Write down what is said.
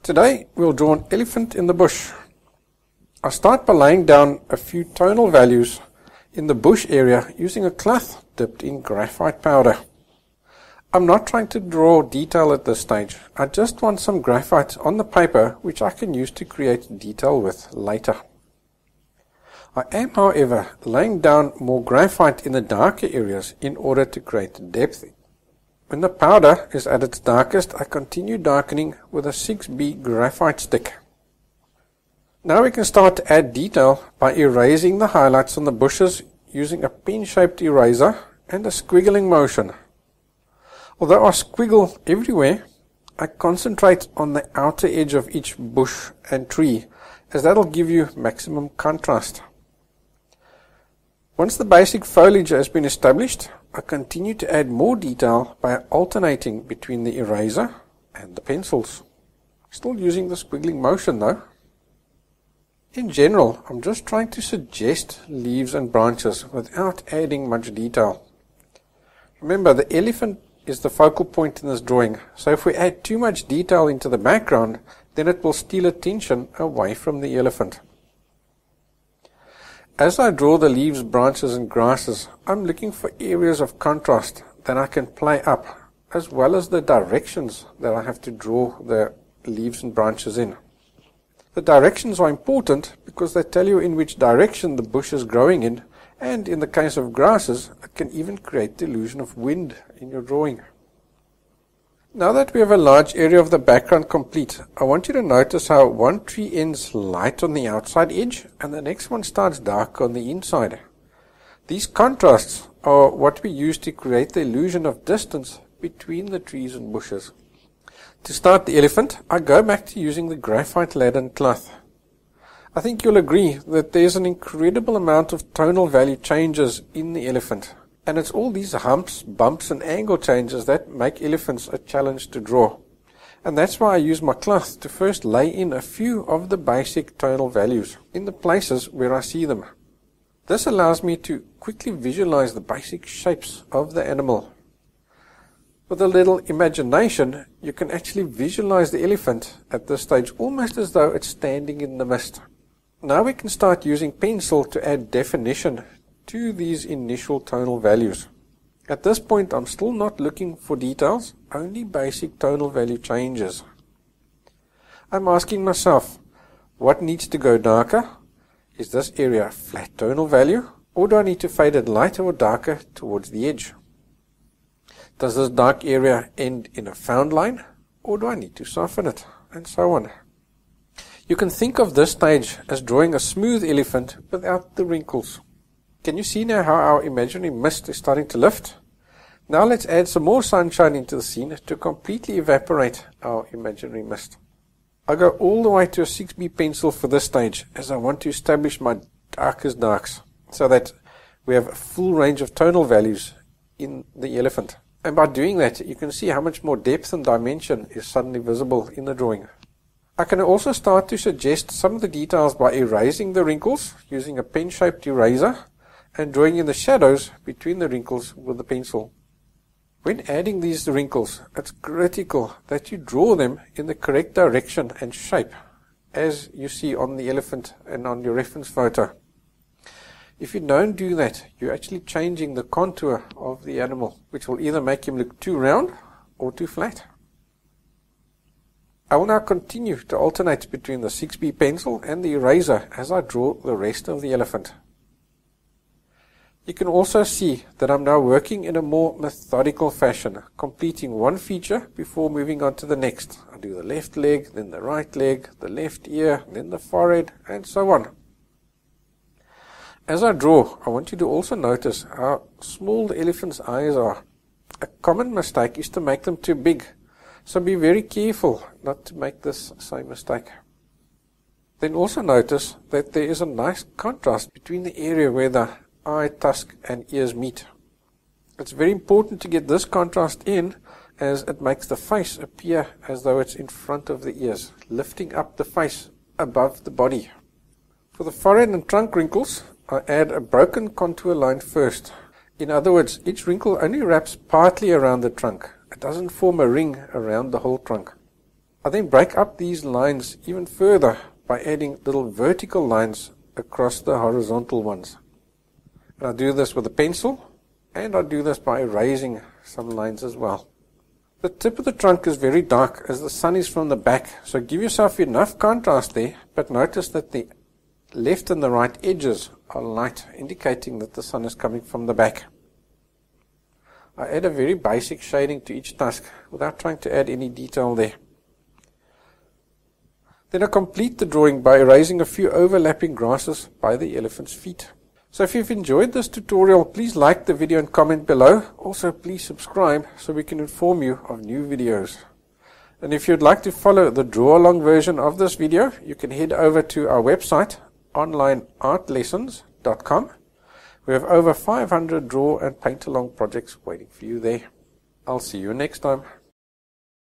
Today we'll draw an elephant in the bush. I'll start by laying down a few tonal values in the bush area using a cloth dipped in graphite powder. I'm not trying to draw detail at this stage. I just want some graphite on the paper which I can use to create detail with later. I am, however, laying down more graphite in the darker areas in order to create depth. When the powder is at its darkest, I continue darkening with a 6B graphite stick. Now we can start to add detail by erasing the highlights on the bushes using a pen-shaped eraser and a squiggling motion. Although I squiggle everywhere, I concentrate on the outer edge of each bush and tree, as that'll give you maximum contrast. Once the basic foliage has been established, I continue to add more detail by alternating between the eraser and the pencils. Still using the squiggling motion though. In general, I'm just trying to suggest leaves and branches without adding much detail. Remember, the elephant is the focal point in this drawing, so if we add too much detail into the background, then it will steal attention away from the elephant. As I draw the leaves, branches and grasses, I'm looking for areas of contrast that I can play up, as well as the directions that I have to draw the leaves and branches in. The directions are important because they tell you in which direction the bush is growing in, and in the case of grasses, it can even create the illusion of wind in your drawing. Now that we have a large area of the background complete, I want you to notice how one tree ends light on the outside edge and the next one starts dark on the inside. These contrasts are what we use to create the illusion of distance between the trees and bushes. To start the elephant, I go back to using the graphite lead and cloth. I think you'll agree that there's an incredible amount of tonal value changes in the elephant. And it's all these humps, bumps and angle changes that make elephants a challenge to draw. And that's why I use my cloth to first lay in a few of the basic tonal values in the places where I see them. This allows me to quickly visualize the basic shapes of the animal. With a little imagination, you can actually visualize the elephant at this stage almost as though it's standing in the mist. Now we can start using pencil to add definition to these initial tonal values. At this point, I'm still not looking for details, only basic tonal value changes. I'm asking myself, what needs to go darker? Is this area a flat tonal value, or do I need to fade it lighter or darker towards the edge? Does this dark area end in a found line, or do I need to soften it, and so on? You can think of this stage as drawing a smooth elephant without the wrinkles. Can you see now how our imaginary mist is starting to lift? Now let's add some more sunshine into the scene to completely evaporate our imaginary mist. I go all the way to a 6B pencil for this stage, as I want to establish my darkest darks, so that we have a full range of tonal values in the elephant. And by doing that, you can see how much more depth and dimension is suddenly visible in the drawing. I can also start to suggest some of the details by erasing the wrinkles using a pen-shaped eraser and drawing in the shadows between the wrinkles with the pencil. When adding these wrinkles, it's critical that you draw them in the correct direction and shape, as you see on the elephant and on your reference photo. If you don't do that, you're actually changing the contour of the animal, which will either make him look too round or too flat. I will now continue to alternate between the 6B pencil and the eraser as I draw the rest of the elephant. You can also see that I'm now working in a more methodical fashion, completing one feature before moving on to the next. I do the left leg, then the right leg, the left ear, then the forehead, and so on. As I draw, I want you to also notice how small the elephant's eyes are. A common mistake is to make them too big, so be very careful not to make this same mistake. Then also notice that there is a nice contrast between the area where the eye, tusk and ears meet. It's very important to get this contrast in, as it makes the face appear as though it's in front of the ears, lifting up the face above the body. For the forehead and trunk wrinkles, I add a broken contour line first. In other words, each wrinkle only wraps partly around the trunk. It doesn't form a ring around the whole trunk. I then break up these lines even further by adding little vertical lines across the horizontal ones. And I do this with a pencil, and I do this by erasing some lines as well. The tip of the trunk is very dark as the sun is from the back, so give yourself enough contrast there, but notice that the left and the right edges are light, indicating that the sun is coming from the back. I add a very basic shading to each tusk without trying to add any detail there. Then I complete the drawing by erasing a few overlapping grasses by the elephant's feet. So if you've enjoyed this tutorial, please like the video and comment below. Also, please subscribe so we can inform you of new videos. And if you'd like to follow the draw-along version of this video, you can head over to our website, onlineartlessons.com. We have over 500 draw and paint-along projects waiting for you there. I'll see you next time.